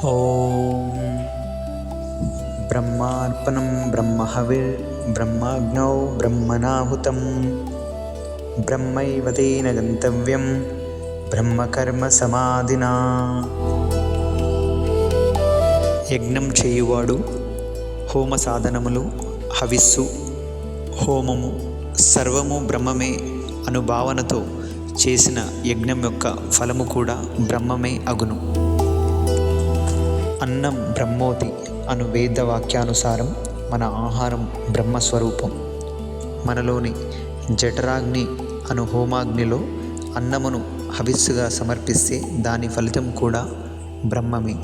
ఓం బ్రహ్మార్పణం బ్రహ్మహవిర్బ్రహ్మజ్ఞో బ్రహ్మణాహుతం బ్రహ్మైవ తేన గంతవ్యం బ్రహ్మకర్మ సమాధినా. యజ్ఞం చేయువాడు హోమ సాధనములు, హవిస్సు, హోమము సర్వము బ్రహ్మమే అను భావనతో చేసిన యజ్ఞం యొక్క ఫలము కూడా బ్రహ్మమే అగును. అన్నం బ్రహ్మోతి అను వేద వాక్యానుసారం మన ఆహారం బ్రహ్మస్వరూపం. మనలోని జఠరాగ్ని అను హోమాగ్నిలో అన్నమును హవిస్సుగా సమర్పిస్తే దాని ఫలితం కూడా బ్రహ్మమే.